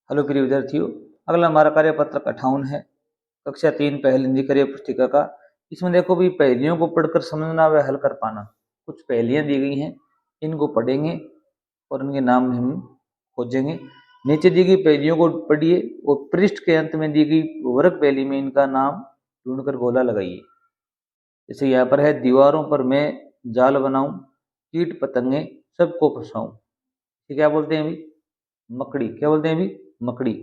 Hello प्रिय विद्यार्थियों, अगला हमारा कार्यपत्र 58 है, कक्षा 3 पहली हिंदी कार्य पुस्तिका का। इसमें देखो भी पहेलियों को पढ़कर समझना व हल कर पाना। कुछ पहेलियां दी गई हैं, इनको पढ़ेंगे और इनके नाम हम खोजेंगे। नीचे दी गई पहेलियों को पढ़िए और पृष्ठ के अंत में दी गई वर्ग पहेली में इनका नाम ढूंढकर गोला लगाइए। जैसे यहाँ पर है, दीवारों पर मैं जाल बनाऊं, कीट पतंगे सबको फंसाऊं। ये क्या बोलते हैं अभी? मकड़ी। क्या बोलते हैं अभी? मकड़ी।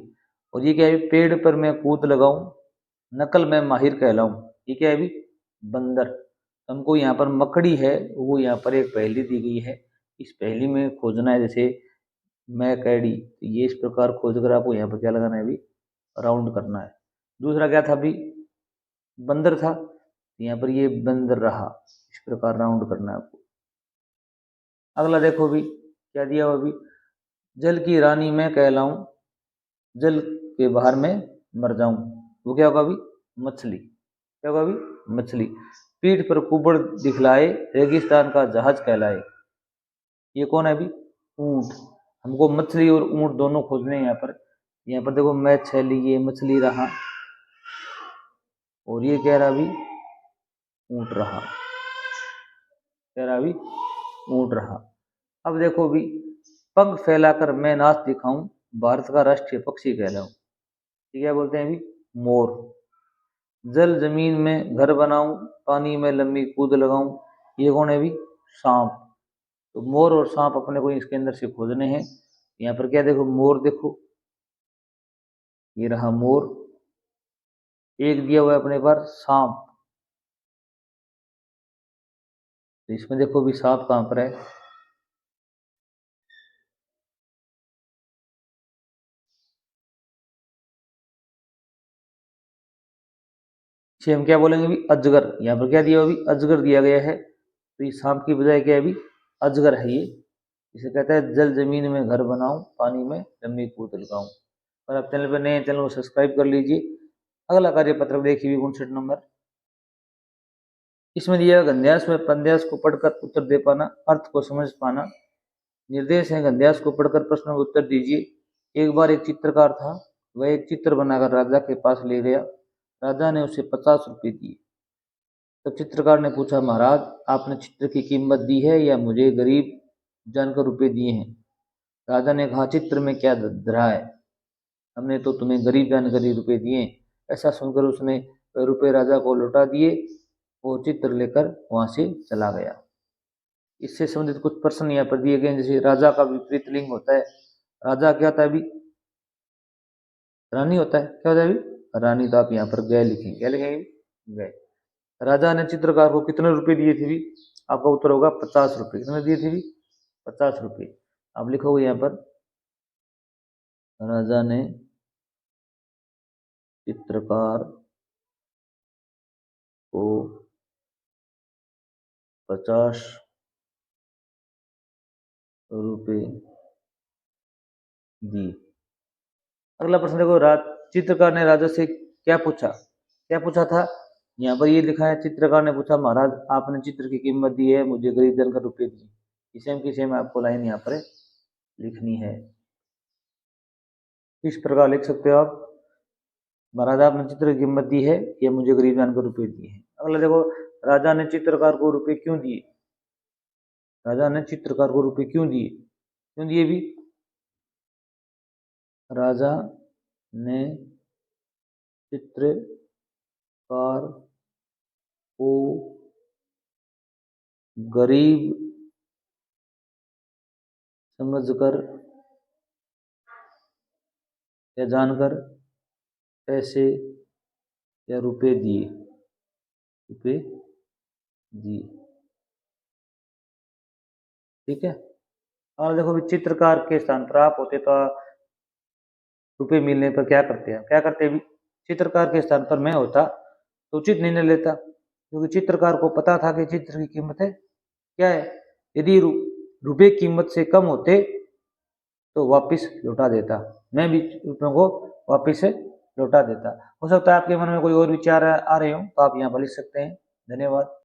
और ये क्या है? पेड़ पर मैं कूद लगाऊं, नकल में माहिर कहलाऊं। ये क्या है अभी? बंदर। हमको यहाँ पर मकड़ी है, वो यहाँ पर एक पहेली दी गई है। इस पहेली में खोजना है, जैसे मैं कैडी, तो ये इस प्रकार खोज कर आपको यहाँ पर क्या लगाना है अभी? राउंड करना है। दूसरा क्या था अभी? बंदर था, यहाँ पर ये बंदर रहा, इस प्रकार राउंड करना है आपको। अगला देखो भी क्या दिया हुआ अभी? जल की रानी मैं कहलाऊं, जल के बाहर में मर जाऊं। वो क्या होगा अभी? मछली। क्या होगा अभी? मछली। पीठ पर कुबड़ दिखलाए, रेगिस्तान का जहाज कहलाए। ये कौन है अभी? ऊंट। हमको मछली और ऊंट दोनों खोजने हैं यहाँ पर। यहाँ पर देखो मछली, ये मछली रहा और ये कह रहा अभी ऊंट रहा। कह रहा अभी ऊंट रहा। अब देखो भी, पंख फैलाकर मैं नाच दिखाऊं, भारत का राष्ट्रीय पक्षी कहलाऊं। ये क्या बोलते हैं अभी? मोर। जल जमीन में घर बनाऊं, पानी में लंबी कूद लगाऊं। ये कौन है अभी? सांप। तो मोर और सांप अपने को इसके अंदर से खोजने हैं। यहाँ पर क्या देखो? मोर देखो, ये रहा मोर। एक दिया हुआ है अपने पास सांप, तो इसमें देखो भी सांप कहां पर है? इसे हम क्या बोलेंगे अभी? अजगर। यहाँ पर क्या दिया हुआ अभी? अजगर दिया गया है, तो ये सांप की बजाय क्या है अभी? अजगर है ये। इसे कहता है जल जमीन में घर बनाऊं, पानी में लंबी कूद लगाऊं। और आप चैनल पर नए हैं, चैनल को सब्सक्राइब कर लीजिए। अगला कार्य पत्र देखिए 59 नंबर। इसमें दिया गंध्यास में पद्यांश को पढ़कर उत्तर दे पाना, अर्थ को समझ पाना। निर्देश है, गंध्यास को पढ़कर प्रश्न का उत्तर दीजिए। एक बार एक चित्रकार था, वह एक चित्र बनाकर राजा के पास ले गया। राजा ने उसे 50 रुपये दिए। तब चित्रकार ने पूछा, महाराज आपने चित्र की कीमत दी है या मुझे गरीब जानकर रुपए दिए हैं? राजा ने कहा, चित्र में क्या धरा है, हमने तो तुम्हें गरीब जानकर ही रुपए दिए। ऐसा सुनकर उसने रुपए राजा को लौटा दिए और चित्र लेकर वहां से चला गया। इससे संबंधित कुछ प्रश्न यहाँ पर दिए गए, जैसे राजा का विपरीत लिंग होता है। राजा क्या होता है अभी? रानी होता है। क्या होता है अभी? रानी। तो आप यहाँ पर गए लिखेंगे। क्या लिखेंगे? गए। राजा ने चित्रकार को कितने रुपए दिए थे भी? आपका उत्तर होगा 50 रुपये। कितने दिए थे भी? 50 रुपये। आप लिखोगे यहाँ पर, राजा ने चित्रकार को 50 रुपये दिए। अगला प्रश्न देखो, चित्रकार ने राजा से क्या पूछा? क्या पूछा था? यहाँ पर ये लिखा है, चित्रकार ने पूछा, महाराज आपने चित्र की कीमत दी है, मुझे गरीब जनकर रुपये दिए। सेम की सेम आपको लाइन यहाँ पर लिखनी है। इस प्रकार लिख सकते हो आप, महाराज आपने चित्र की कीमत दी है या मुझे गरीब जानकर रुपये दिए हैं। अगला देखो, राजा ने चित्रकार को रुपये क्यों दिए? राजा ने चित्रकार को रुपये क्यों दिए? क्यों दिए भी? राजा ने चित्रकार को गरीब समझकर या जानकर पैसे या रुपए दिए। रुपए दिए। ठीक है। और देखो भी, चित्रकार के स्थान पर आप होते तो रुपए मिलने पर क्या करते हैं? क्या करते भी? चित्रकार के स्थान पर मैं होता तो उचित निर्णय लेता, क्योंकि चित्रकार को पता था कि चित्र की कीमत है क्या है। यदि रुपए कीमत से कम होते तो वापिस लौटा देता, मैं भी रुपयों को वापिस लौटा देता। हो सकता है आपके मन में कोई और विचार आ रहे हो, तो आप यहाँ पर लिख सकते हैं। धन्यवाद।